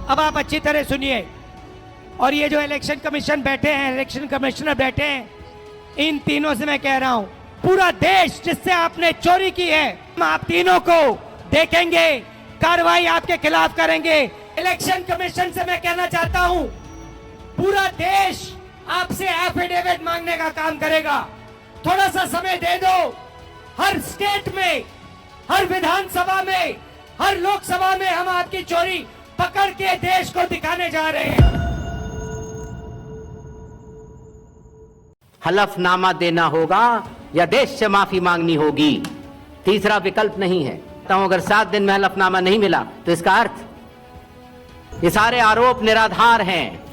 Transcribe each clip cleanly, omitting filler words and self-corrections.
अब आप अच्छी तरह सुनिए, और ये जो इलेक्शन कमीशन बैठे हैं, इलेक्शन कमिश्नर बैठे हैं, इन तीनों से मैं कह रहा हूं, पूरा देश जिससे आपने चोरी की है, हम आप तीनों को देखेंगे, कार्रवाई आपके खिलाफ करेंगे। इलेक्शन कमीशन से मैं कहना चाहता हूं, पूरा देश आपसे एफिडेविट मांगने का काम करेगा। थोड़ा सा समय दे दो। हर स्टेट में, हर विधानसभा में, हर लोकसभा में हम आपकी चोरी पकड़ के देश को दिखाने जा रहे हैं। हलफनामा देना होगा या देश से माफी मांगनी होगी, तीसरा विकल्प नहीं है। तो अगर 7 दिन में हलफनामा नहीं मिला तो इसका अर्थ ये सारे आरोप निराधार हैं।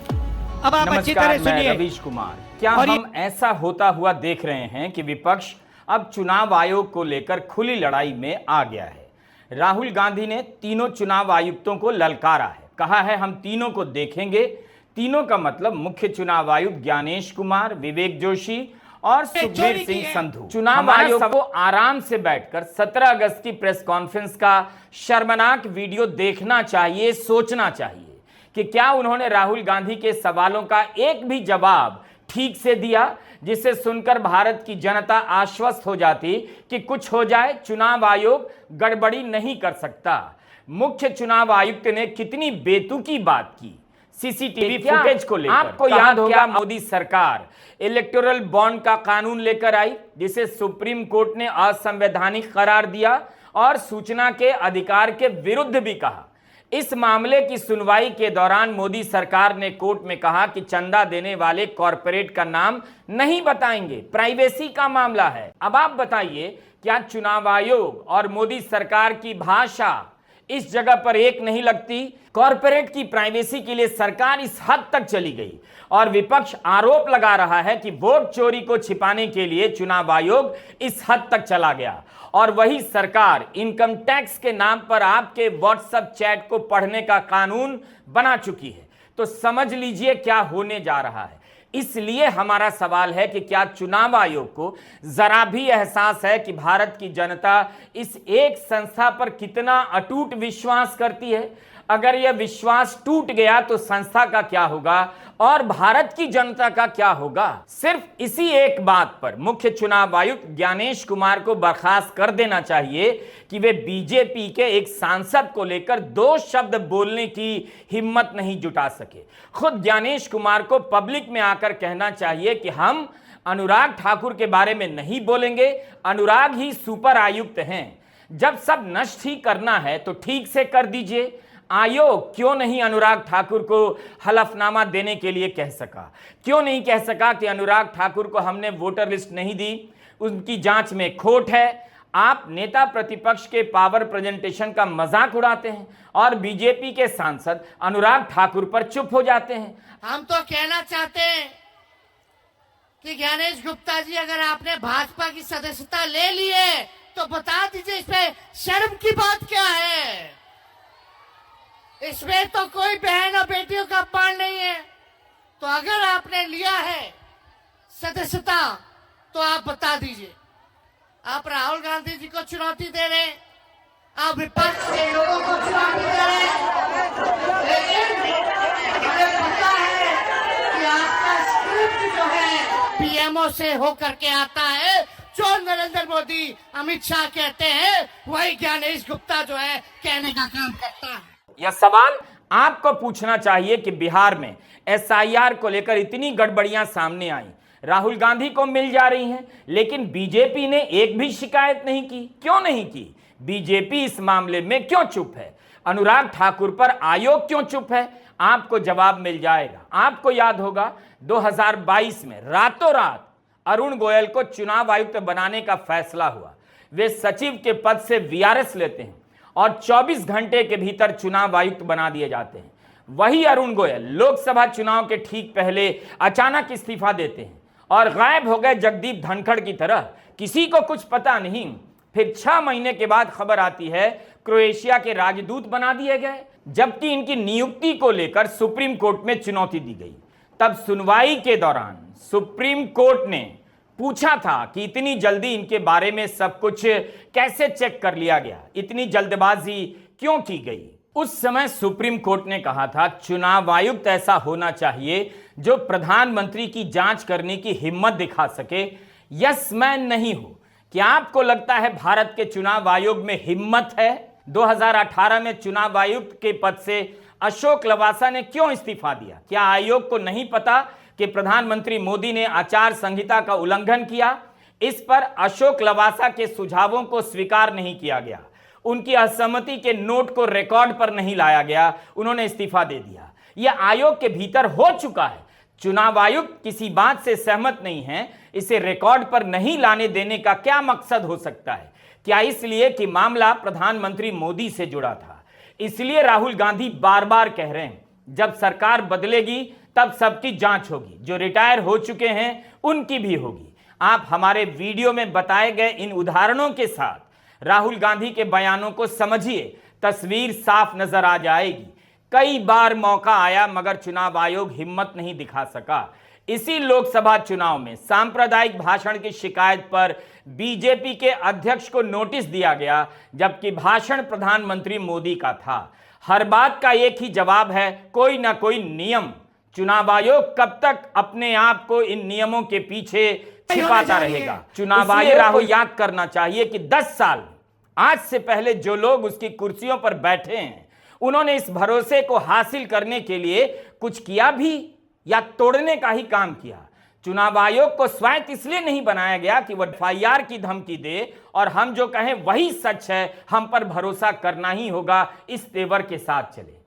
अब आप अच्छी तरह सुनिए। रवीश कुमार, क्या हम ऐसा होता हुआ देख रहे हैं कि विपक्ष अब चुनाव आयोग को लेकर खुली लड़ाई में आ गया है? राहुल गांधी ने तीनों चुनाव आयुक्तों को ललकारा है, कहा है हम तीनों को देखेंगे। तीनों का मतलब मुख्य चुनाव आयुक्त ज्ञानेश कुमार, विवेक जोशी और सुखबीर सिंह संधू। चुनाव आयोग को आराम से बैठकर 17 अगस्त की प्रेस कॉन्फ्रेंस का शर्मनाक वीडियो देखना चाहिए, सोचना चाहिए कि क्या उन्होंने राहुल गांधी के सवालों का एक भी जवाब ठीक से दिया, जिसे सुनकर भारत की जनता आश्वस्त हो जाती कि कुछ हो जाए चुनाव आयोग गड़बड़ी नहीं कर सकता। मुख्य चुनाव आयुक्त ने कितनी बेतुकी बात की सीसीटीवी फुटेज को लेकर। आपको याद होगा मोदी सरकार इलेक्टोरल बॉन्ड का कानून लेकर आई, जिसे सुप्रीम कोर्ट ने असंवैधानिक करार दिया और सूचना के अधिकार के विरुद्ध भी कहा। इस मामले की सुनवाई के दौरान मोदी सरकार ने कोर्ट में कहा कि चंदा देने वाले कॉरपोरेट का नाम नहीं बताएंगे, प्राइवेसी का मामला है। अब आप बताइए, क्या चुनाव आयोग और मोदी सरकार की भाषा इस जगह पर एक नहीं लगती? कॉरपोरेट की प्राइवेसी के लिए सरकार इस हद तक चली गई और विपक्ष आरोप लगा रहा है कि वोट चोरी को छिपाने के लिए चुनाव आयोग इस हद तक चला गया। और वही सरकार इनकम टैक्स के नाम पर आपके व्हाट्सएप चैट को पढ़ने का कानून बना चुकी है। तो समझ लीजिए क्या होने जा रहा है। इसलिए हमारा सवाल है कि क्या चुनाव आयोग को जरा भी एहसास है कि भारत की जनता इस एक संस्था पर कितना अटूट विश्वास करती है? अगर यह विश्वास टूट गया तो संस्था का क्या होगा और भारत की जनता का क्या होगा? सिर्फ इसी एक बात पर मुख्य चुनाव आयुक्त ज्ञानेश कुमार को बर्खास्त कर देना चाहिए कि वे बीजेपी के एक सांसद को लेकर 2 शब्द बोलने की हिम्मत नहीं जुटा सके। खुद ज्ञानेश कुमार को पब्लिक में आकर कहना चाहिए कि हम अनुराग ठाकुर के बारे में नहीं बोलेंगे, अनुराग ही सुपर आयुक्त हैं। जब सब नष्ट ही करना है तो ठीक से कर दीजिए। आयोग क्यों नहीं अनुराग ठाकुर को हलफनामा देने के लिए कह सका? क्यों नहीं कह सका कि अनुराग ठाकुर को हमने वोटर लिस्ट नहीं दी, उनकी जांच में खोट है? आप नेता प्रतिपक्ष के पावर प्रेजेंटेशन का मजाक उड़ाते हैं और बीजेपी के सांसद अनुराग ठाकुर पर चुप हो जाते हैं। हम तो कहना चाहते हैं कि ज्ञानेश गुप्ता जी, अगर आपने भाजपा की सदस्यता ले ली है तो बता दीजिए इसमें शर्म की बात क्या है? इसमें तो कोई बहन और बेटियों का अपमान नहीं है। तो अगर आपने लिया है सदस्यता तो आप बता दीजिए। आप राहुल गांधी जी को चुनौती दे रहे हैं, आप विपक्ष के लोगों को चुनौती दे रहे हैं, लेकिन हमें पता है कि आपका स्क्रिप्ट जो है पीएमओ से होकर के आता है। जो नरेंद्र मोदी, अमित शाह कहते हैं वही ज्ञानेश गुप्ता जो है कहने का काम करता है। यह सवाल आपको पूछना चाहिए कि बिहार में एसआईआर को लेकर इतनी गड़बड़ियां सामने आई, राहुल गांधी को मिल जा रही हैं, लेकिन बीजेपी ने एक भी शिकायत नहीं की। क्यों नहीं की? बीजेपी इस मामले में क्यों चुप है? अनुराग ठाकुर पर आयोग क्यों चुप है? आपको जवाब मिल जाएगा। आपको याद होगा 2022 में रातों रात अरुण गोयल को चुनाव आयुक्त बनाने का फैसला हुआ। वे सचिव के पद से वीआरएस लेते हैं और 24 घंटे के भीतर चुनाव आयुक्त बना दिए जाते हैं। वही अरुण गोयल लोकसभा चुनाव के ठीक पहले अचानक इस्तीफा देते हैं और गायब हो गए जगदीप धनखड़ की तरह, किसी को कुछ पता नहीं। फिर 6 महीने के बाद खबर आती है क्रोएशिया के राजदूत बना दिए गए, जबकि इनकी नियुक्ति को लेकर सुप्रीम कोर्ट में चुनौती दी गई। तब सुनवाई के दौरान सुप्रीम कोर्ट ने पूछा था कि इतनी जल्दी इनके बारे में सब कुछ कैसे चेक कर लिया गया, इतनी जल्दबाजी क्यों की गई? उस समय सुप्रीम कोर्ट ने कहा था चुनाव आयुक्त ऐसा होना चाहिए जो प्रधानमंत्री की जांच करने की हिम्मत दिखा सके, यस मैन नहीं हो। क्या आपको लगता है भारत के चुनाव आयोग में हिम्मत है? 2018 में चुनाव आयुक्त के पद से अशोक लवासा ने क्यों इस्तीफा दिया? क्या आयोग को नहीं पता कि प्रधानमंत्री मोदी ने आचार संहिता का उल्लंघन किया? इस पर अशोक लवासा के सुझावों को स्वीकार नहीं किया गया, उनकी असहमति के नोट को रिकॉर्ड पर नहीं लाया गया, उन्होंने इस्तीफा दे दिया। यह आयोग के भीतर हो चुका है। चुनाव आयुक्त किसी बात से सहमत नहीं है, इसे रिकॉर्ड पर नहीं लाने देने का क्या मकसद हो सकता है? क्या इसलिए कि मामला प्रधानमंत्री मोदी से जुड़ा था? इसलिए राहुल गांधी बार बार कह रहे हैं जब सरकार बदलेगी तब सबकी जांच होगी, जो रिटायर हो चुके हैं उनकी भी होगी। आप हमारे वीडियो में बताए गए इन उदाहरणों के साथ राहुल गांधी के बयानों को समझिए, तस्वीर साफ नजर आ जाएगी। कई बार मौका आया मगर चुनाव आयोग हिम्मत नहीं दिखा सका। इसी लोकसभा चुनाव में सांप्रदायिक भाषण की शिकायत पर बीजेपी के अध्यक्ष को नोटिस दिया गया, जबकि भाषण प्रधानमंत्री मोदी का था। हर बात का एक ही जवाब है, कोई ना कोई नियम। चुनाव आयोग कब तक अपने आप को इन नियमों के पीछे छिपाता रहेगा? चुनाव आयोग को याद करना चाहिए कि 10 साल आज से पहले जो लोग उसकी कुर्सियों पर बैठे हैं, उन्होंने इस भरोसे को हासिल करने के लिए कुछ किया भी या तोड़ने का ही काम किया। चुनाव आयोग को स्वायत्त इसलिए नहीं बनाया गया कि वह एफआईआर की धमकी दे और हम जो कहें वही सच है, हम पर भरोसा करना ही होगा, इस तेवर के साथ चले।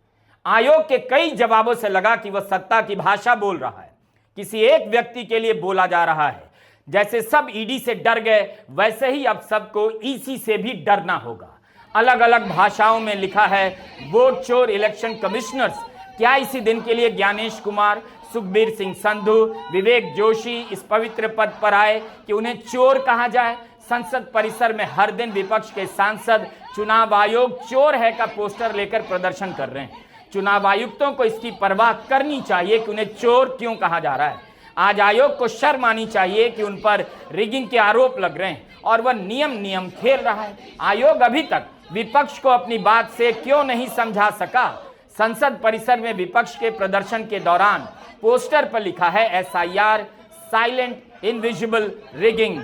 आयोग के कई जवाबों से लगा कि वह सत्ता की भाषा बोल रहा है, किसी एक व्यक्ति के लिए बोला जा रहा है। जैसे सब ईडी से डर गए, वैसे ही अब सबको ईसी से भी डरना होगा। अलग अलग भाषाओं में लिखा है वोट चोर इलेक्शन कमिश्नर्स। क्या इसी दिन के लिए ज्ञानेश कुमार, सुखबीर सिंह संधू, विवेक जोशी इस पवित्र पद पर आए कि उन्हें चोर कहा जाए? संसद परिसर में हर दिन विपक्ष के सांसद चुनाव आयोग चोर है का पोस्टर लेकर प्रदर्शन कर रहे हैं। चुनाव आयुक्तों को इसकी परवाह करनी चाहिए कि उन्हें चोर क्यों कहा जा रहा है। आज आयोग को शर्म आनी चाहिए कि उन पर रिगिंग के आरोप लग रहे हैं और वह नियम खेल रहा है। आयोग अभी तक विपक्ष को अपनी बात से क्यों नहीं समझा सका? संसद परिसर में विपक्ष के प्रदर्शन के दौरान पोस्टर पर लिखा है एसआईआर, साइलेंट इनविजिबल रिगिंग।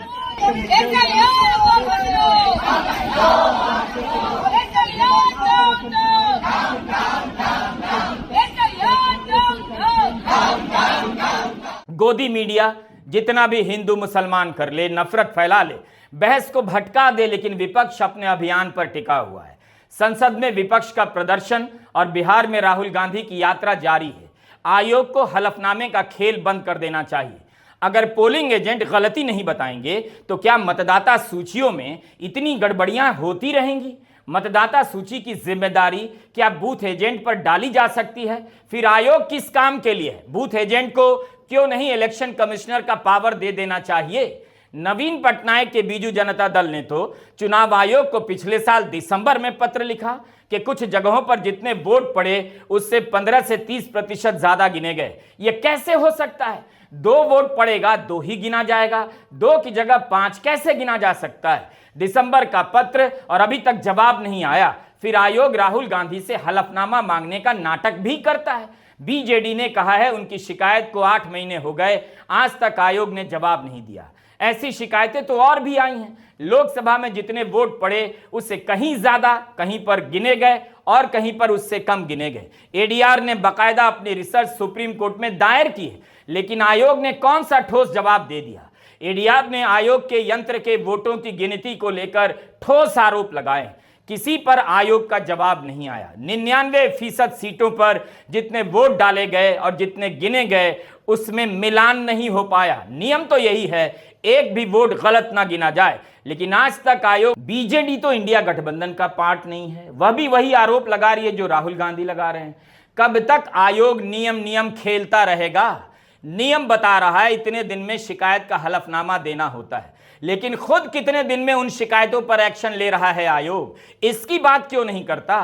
गोदी मीडिया जितना भी हिंदू मुसलमान कर ले, नफरत फैला ले, बहस को भटका दे, लेकिन विपक्ष अपने अभियान पर टिका हुआ है। संसद में विपक्ष का प्रदर्शन और बिहार में राहुल गांधी की यात्रा जारी है। आयोग को हलफनामे का खेल बंद कर देना चाहिए। अगर पोलिंग एजेंट गलती नहीं बताएंगे तो क्या मतदाता सूचियों में इतनी गड़बड़ियां होती रहेंगी? मतदाता सूची की जिम्मेदारी क्या बूथ एजेंट पर डाली जा सकती है? फिर आयोग किस काम के लिए है? बूथ एजेंट को क्यों नहीं इलेक्शन कमिश्नर का पावर दे देना चाहिए? नवीन पटनायक के बीजू जनता दल ने तो चुनाव आयोग को पिछले साल दिसंबर में पत्र लिखा कि कुछ जगहों पर जितने वोट पड़े उससे 15 से 30% ज्यादा गिने गए। यह कैसे हो सकता है? 2 वोट पड़ेगा 2 ही गिना जाएगा, 2 की जगह 5 कैसे गिना जा सकता है? दिसंबर का पत्र और अभी तक जवाब नहीं आया। फिर आयोग राहुल गांधी से हलफनामा मांगने का नाटक भी करता है। बीजेडी ने कहा है उनकी शिकायत को 8 महीने हो गए, आज तक आयोग ने जवाब नहीं दिया। ऐसी शिकायतें तो और भी आई हैं। लोकसभा में जितने वोट पड़े उससे कहीं ज्यादा कहीं पर गिने गए और कहीं पर उससे कम गिने गए। एडीआर ने बाकायदा अपनी रिसर्च सुप्रीम कोर्ट में दायर की है, लेकिन आयोग ने कौन सा ठोस जवाब दे दिया? एडीआर ने आयोग के यंत्र के वोटों की गिनती को लेकर ठोस आरोप लगाए, किसी पर आयोग का जवाब नहीं आया। 99% सीटों पर जितने वोट डाले गए और जितने गिने गए उसमें मिलान नहीं हो पाया। नियम तो यही है, एक भी वोट गलत ना गिना जाए, लेकिन आज तक आयोग, बीजेडी तो इंडिया गठबंधन का पार्ट नहीं है, वह भी वही आरोप लगा रही है जो राहुल गांधी लगा रहे हैं। कब तक आयोग नियम खेलता रहेगा? नियम बता रहा है इतने दिन में शिकायत का हलफनामा देना होता है, लेकिन खुद कितने दिन में उन शिकायतों पर एक्शन ले रहा है आयोग? इसकी बात क्यों नहीं करता?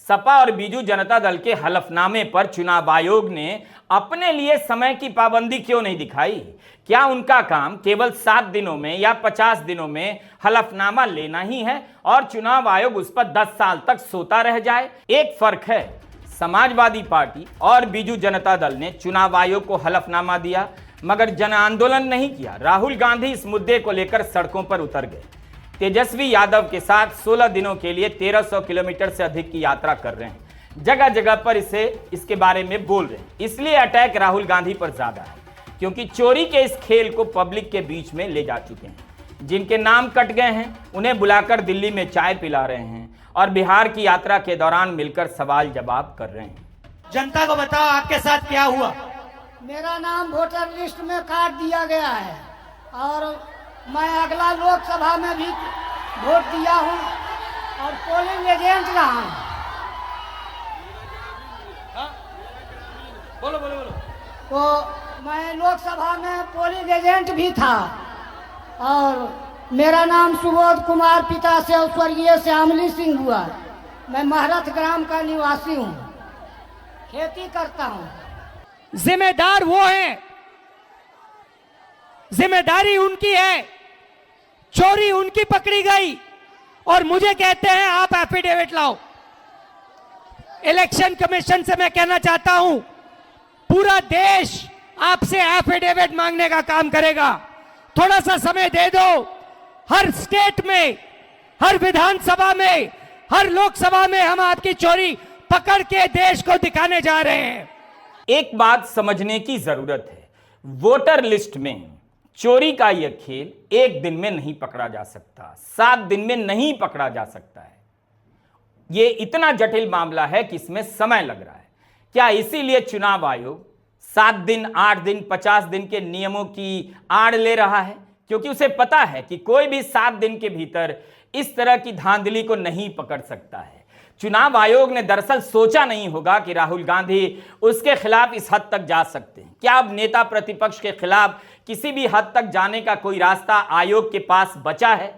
सपा और बीजू जनता दल के हलफनामे पर चुनाव आयोग ने अपने लिए समय की पाबंदी क्यों नहीं दिखाई? क्या उनका काम केवल 7 दिनों में या 50 दिनों में हलफनामा लेना ही है और चुनाव आयोग उस पर 10 साल तक सोता रह जाए? एक फर्क है, समाजवादी पार्टी और बीजू जनता दल ने चुनाव आयोग को हलफनामा दिया मगर जन आंदोलन नहीं किया। राहुल गांधी इस मुद्दे को लेकर सड़कों पर उतर गए। तेजस्वी यादव के साथ 16 दिनों के लिए 1300 किलोमीटर से अधिक की यात्रा कर रहे हैं। जगह जगह पर इसके बारे में बोल रहे हैं। इसलिए अटैक राहुल गांधी पर ज्यादा है क्योंकि चोरी के इस खेल को पब्लिक के बीच में ले जा चुके हैं। जिनके नाम कट गए हैं उन्हें बुलाकर दिल्ली में चाय पिला रहे हैं और बिहार की यात्रा के दौरान मिलकर सवाल जवाब कर रहे हैं। जनता को बताओ आपके साथ क्या हुआ? मेरा नाम वोटर लिस्ट में काट दिया गया है और मैं अगला लोकसभा में भी वोट दिया हूं और पोलिंग एजेंट रहा हूं। बोलो बोलो बोलो। तो मैं लोकसभा में पोलिंग एजेंट भी था और मेरा नाम सुबोध कुमार, पिता से स्वर्गीय श्यामली सिंह हुआ। मैं महरथ ग्राम का निवासी हूं, खेती करता हूं। जिम्मेदार वो हैं, जिम्मेदारी उनकी है। चोरी उनकी पकड़ी गई और मुझे कहते हैं आप एफिडेविट लाओ। इलेक्शन कमीशन से मैं कहना चाहता हूं पूरा देश आपसे एफिडेविट मांगने का काम करेगा। थोड़ा सा समय दे दो। हर स्टेट में, हर विधानसभा में, हर लोकसभा में हम आपकी चोरी पकड़ के देश को दिखाने जा रहे हैं। एक बात समझने की जरूरत है, वोटर लिस्ट में चोरी का यह खेल एक दिन में नहीं पकड़ा जा सकता, 7 दिन में नहीं पकड़ा जा सकता है। यह इतना जटिल मामला है कि इसमें समय लग रहा है। क्या इसीलिए चुनाव आयोग 7 दिन, 8 दिन, 50 दिन के नियमों की आड़ ले रहा है? क्योंकि उसे पता है कि कोई भी 7 दिन के भीतर इस तरह की धांधली को नहीं पकड़ सकता है। चुनाव आयोग ने दरअसल सोचा नहीं होगा कि राहुल गांधी उसके खिलाफ इस हद तक जा सकते हैं। क्या अब नेता प्रतिपक्ष के खिलाफ किसी भी हद तक जाने का कोई रास्ता आयोग के पास बचा है?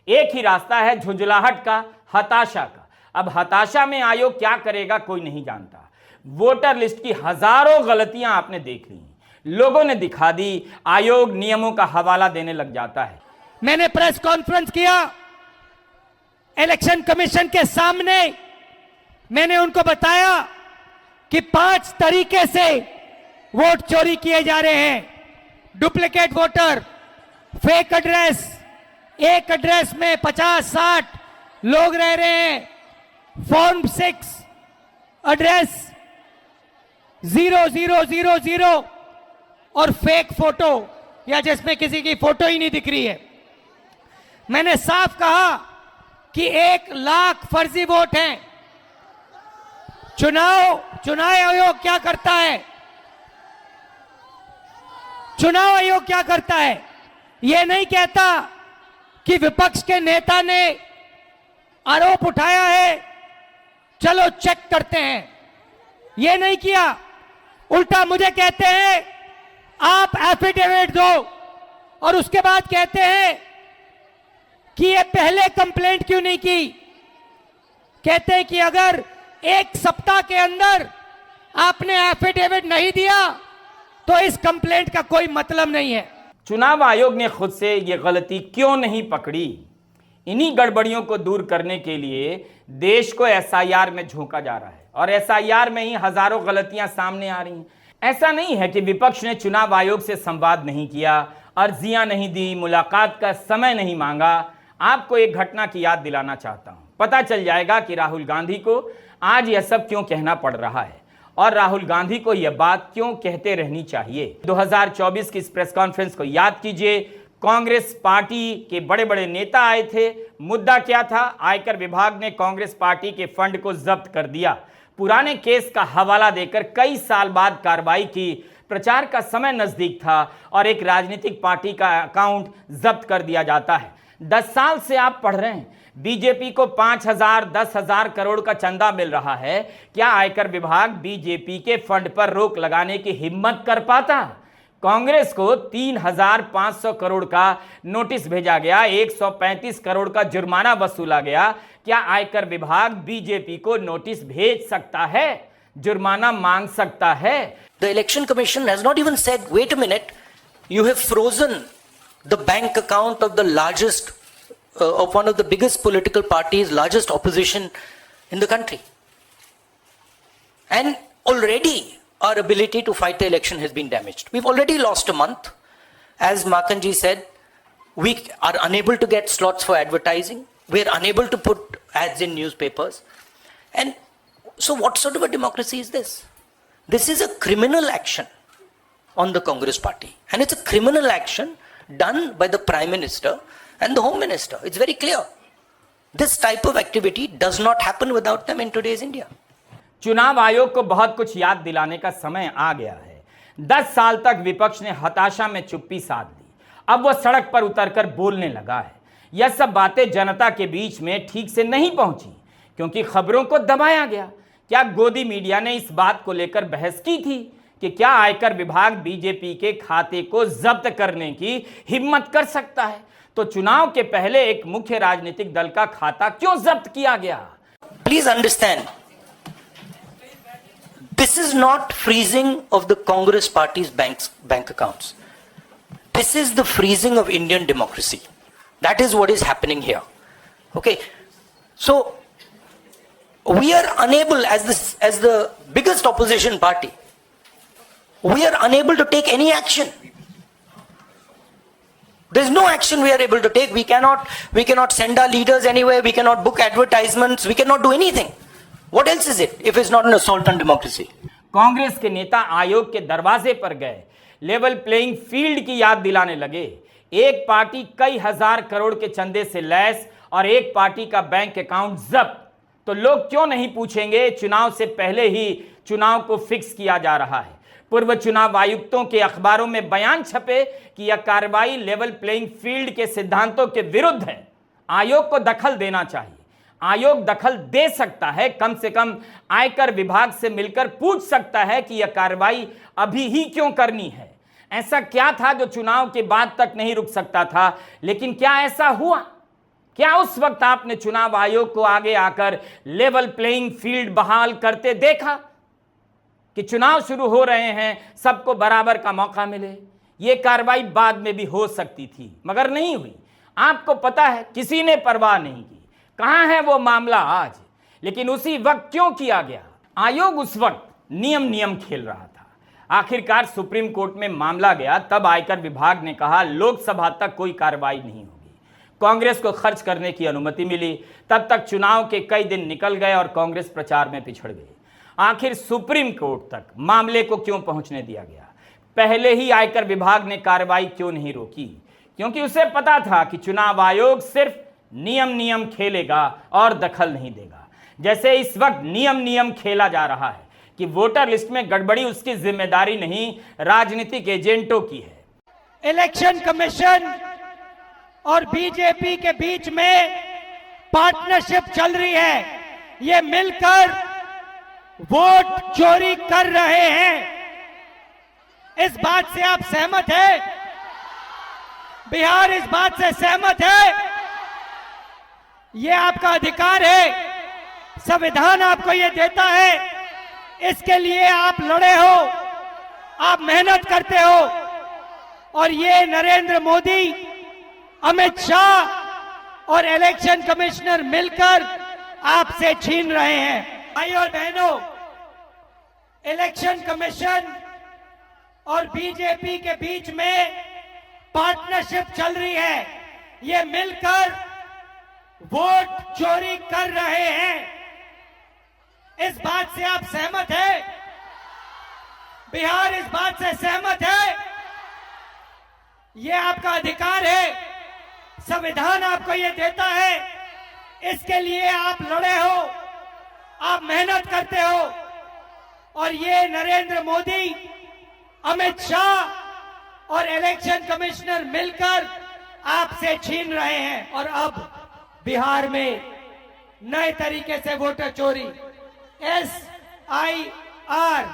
एक ही रास्ता है, झुंझलाहट का, हताशा का। अब हताशा में आयोग क्या करेगा कोई नहीं जानता। वोटर लिस्ट की हजारों गलतियां आपने देख ली, लोगों ने दिखा दी, आयोग नियमों का हवाला देने लग जाता है। मैंने प्रेस कॉन्फ्रेंस किया इलेक्शन कमीशन के सामने। मैंने उनको बताया कि 5 तरीके से वोट चोरी किए जा रहे हैं। डुप्लीकेट वोटर, फेक एड्रेस, एक एड्रेस में 50-60 लोग रह रहे हैं, फॉर्म 6 एड्रेस 0000 और फेक फोटो या जिसमें किसी की फोटो ही नहीं दिख रही है। मैंने साफ कहा कि 1 लाख फर्जी वोट हैं। चुनाव आयोग क्या करता है? चुनाव आयोग क्या करता है? यह नहीं कहता कि विपक्ष के नेता ने आरोप उठाया है, चलो चेक करते हैं। यह नहीं किया, उल्टा मुझे कहते हैं आप एफिडेविट दो और उसके बाद कहते हैं कि ये पहले कंप्लेंट क्यों नहीं की। कहते हैं कि अगर 1 सप्ताह के अंदर आपने एफिडेविट नहीं दिया तो इस कंप्लेंट का कोई मतलब नहीं है। चुनाव आयोग ने खुद से ये गलती क्यों नहीं पकड़ी? इन्हीं गड़बड़ियों को दूर करने के लिए देश को एसआईआर में झोंका जा रहा है और एसआईआर में ही हजारों गलतियां सामने आ रही हैं। ऐसा नहीं है कि विपक्ष ने चुनाव आयोग से संवाद नहीं किया, अर्जियां नहीं दी, मुलाकात का समय नहीं मांगा। आपको एक घटना की याद दिलाना चाहता हूं, पता चल जाएगा कि राहुल गांधी को आज यह सब क्यों कहना पड़ रहा है और राहुल गांधी को यह बात क्यों कहते रहनी चाहिए। 2024 की इस प्रेस कॉन्फ्रेंस को याद कीजिए। कांग्रेस पार्टी के बड़े बड़े नेता आए थे। मुद्दा क्या था? आयकर विभाग ने कांग्रेस पार्टी के फंड को जब्त कर दिया। पुराने केस का हवाला देकर कई साल बाद कार्रवाई की। प्रचार का समय नजदीक था और एक राजनीतिक पार्टी का अकाउंट जब्त कर दिया जाता है। 10 साल से आप पढ़ रहे हैं बीजेपी को 5,000 10,000 करोड़ का चंदा मिल रहा है। क्या आयकर विभाग बीजेपी के फंड पर रोक लगाने की हिम्मत कर पाता? कांग्रेस को 3,500 करोड़ का नोटिस भेजा गया, 135 करोड़ का जुर्माना वसूला गया। क्या आयकर विभाग बीजेपी को नोटिस भेज सकता है, जुर्माना मांग सकता है? The Election Commission has not even said, wait a minute, you have frozen the bank account of the largest, of one of the biggest political parties, largest opposition in the country. And already our ability to fight the election has been damaged. We've already lost a month. As Makanji said, we are unable to get slots for advertising. We are unable to put ads in newspapers. And so what sort of a democracy is this? This is a criminal action on the Congress party. And it's a criminal action done by the Prime Minister and the Home Minister. It's very clear. This type of activity does not happen without them in today's India. चुनाव आयोग को बहुत कुछ याद दिलाने का समय आ गया है। 10 साल तक विपक्ष ने हताशा में चुप्पी साध ली, अब वो सड़क पर उतरकर बोलने लगा है। यह सब बातें जनता के बीच में ठीक से नहीं पहुंची क्योंकि खबरों को दबाया गया। क्या गोदी मीडिया ने इस बात को लेकर बहस की थी कि क्या आयकर विभाग बीजेपी के खाते को जब्त करने की हिम्मत कर सकता है? तो चुनाव के पहले एक मुख्य राजनीतिक दल का खाता क्यों जब्त किया गया? Please understand, this is not freezing of the Congress party's bank accounts. This is the freezing of Indian democracy. That is what is happening here. Okay, so we are unable, as the biggest opposition party, we are unable to take any action. There's no action we are able to take. We cannot send our leaders anywhere. We cannot book advertisements. We cannot do anything. What else is it if it's not an assault on democracy? Congress के नेता आयोग के दरवाजे पर गए, level playing field की याद दिलाने लगे। एक पार्टी कई हजार करोड़ के चंदे से लैस और एक पार्टी का बैंक अकाउंट जब्त। तो लोग क्यों नहीं पूछेंगे, चुनाव से पहले ही चुनाव को फिक्स किया जा रहा है। पूर्व चुनाव आयुक्तों के अखबारों में बयान छपे कि यह कार्रवाई लेवल प्लेइंग फील्ड के सिद्धांतों के विरुद्ध है। आयोग को दखल देना चाहिए। आयोग दखल दे सकता है, कम से कम आयकर विभाग से मिलकर पूछ सकता है कि यह कार्रवाई अभी ही क्यों करनी है। ऐसा क्या था जो चुनाव के बाद तक नहीं रुक सकता था? लेकिन क्या ऐसा हुआ? क्या उस वक्त आपने चुनाव आयोग को आगे आकर लेवल प्लेइंग फील्ड बहाल करते देखा कि चुनाव शुरू हो रहे हैं, सबको बराबर का मौका मिले? यह कार्रवाई बाद में भी हो सकती थी, मगर नहीं हुई। आपको पता है, किसी ने परवाह नहीं की। कहां है वो मामला आज? लेकिन उसी वक्त क्यों किया गया? आयोग उस वक्त नियम खेल रहा था। आखिरकार सुप्रीम कोर्ट में मामला गया, तब आयकर विभाग ने कहा लोकसभा तक कोई कार्रवाई नहीं होगी। कांग्रेस को खर्च करने की अनुमति मिली। तब तक चुनाव के कई दिन निकल गए और कांग्रेस प्रचार में पिछड़ गई। आखिर सुप्रीम कोर्ट तक मामले को क्यों पहुंचने दिया गया? पहले ही आयकर विभाग ने कार्रवाई क्यों नहीं रोकी? क्योंकि उसे पता था कि चुनाव आयोग सिर्फ नियम खेलेगा और दखल नहीं देगा। जैसे इस वक्त नियम खेला जा रहा है कि वोटर लिस्ट में गड़बड़ी उसकी जिम्मेदारी नहीं, राजनीतिक एजेंटों की है। इलेक्शन कमीशन और बीजेपी के बीच में पार्टनरशिप चल रही है। ये मिलकर वोट चोरी कर रहे हैं। इस बात से आप सहमत हैं? बिहार इस बात से सहमत है? ये आपका अधिकार है, संविधान आपको ये देता है। इसके लिए आप लड़े हो, आप मेहनत करते हो, और ये नरेंद्र मोदी, अमित शाह और इलेक्शन कमिश्नर मिलकर आपसे छीन रहे हैं। भाई और बहनों, इलेक्शन कमीशन और बीजेपी के बीच में पार्टनरशिप चल रही है। ये मिलकर वोट चोरी कर रहे हैं। इस बात से आप सहमत हैं? बिहार इस बात से सहमत है? यह आपका अधिकार है, संविधान आपको यह देता है। इसके लिए आप लड़े हो, आप मेहनत करते हो, और ये नरेंद्र मोदी, अमित शाह और इलेक्शन कमिश्नर मिलकर आपसे छीन रहे हैं। और अब बिहार में नए तरीके से वोटर चोरी, SIR,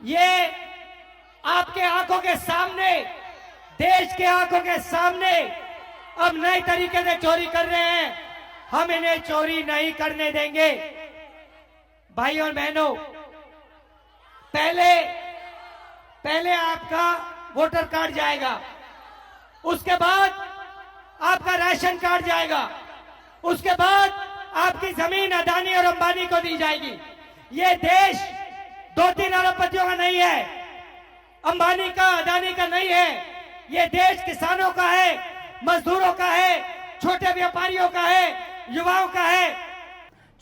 ये आपके आपके आंखों के सामने, देश के आंखों के सामने अब नए तरीके से चोरी कर रहे हैं। हम इन्हें चोरी नहीं करने देंगे। भाइयों और बहनों, पहले आपका वोटर कार्ड जाएगा, उसके बाद आपका राशन कार्ड जाएगा, उसके बाद आपकी जमीन अदानी और अंबानी को दी जाएगी। ये देश 2-3 अरबपतियों का नहीं है, अंबानी का, अदानी का नहीं है। ये देश किसानों का है, मजदूरों का है, छोटे व्यापारियों का है, युवाओं का है।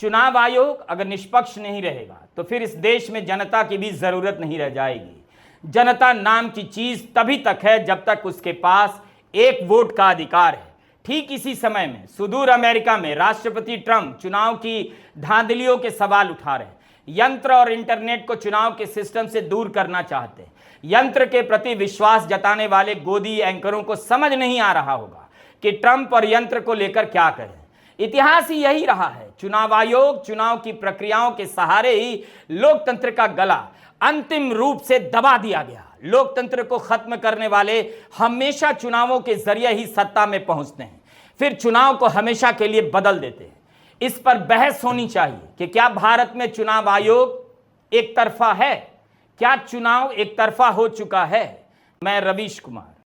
चुनाव आयोग अगर निष्पक्ष नहीं रहेगा तो फिर इस देश में जनता की भी जरूरत नहीं रह जाएगी। जनता नाम की चीज तभी तक है जब तक उसके पास एक वोट का अधिकार है। ठीक इसी समय में सुदूर अमेरिका में राष्ट्रपति ट्रंप चुनाव की धांधलियों के सवाल उठा रहे हैं। यंत्र और इंटरनेट को चुनाव के सिस्टम से दूर करना चाहते हैं। यंत्र के प्रति विश्वास जताने वाले गोदी एंकरों को समझ नहीं आ रहा होगा कि ट्रंप और यंत्र को लेकर क्या करें। इतिहास ही यही रहा है। चुनाव आयोग चुनाव की प्रक्रियाओं के सहारे ही लोकतंत्र का गला अंतिम रूप से दबा दिया गया। लोकतंत्र को खत्म करने वाले हमेशा चुनावों के जरिए ही सत्ता में पहुंचते हैं, फिर चुनाव को हमेशा के लिए बदल देते हैं। इस पर बहस होनी चाहिए कि क्या भारत में चुनाव आयोग एक तरफा है, क्या चुनाव एक तरफा हो चुका है। मैं रवीश कुमार।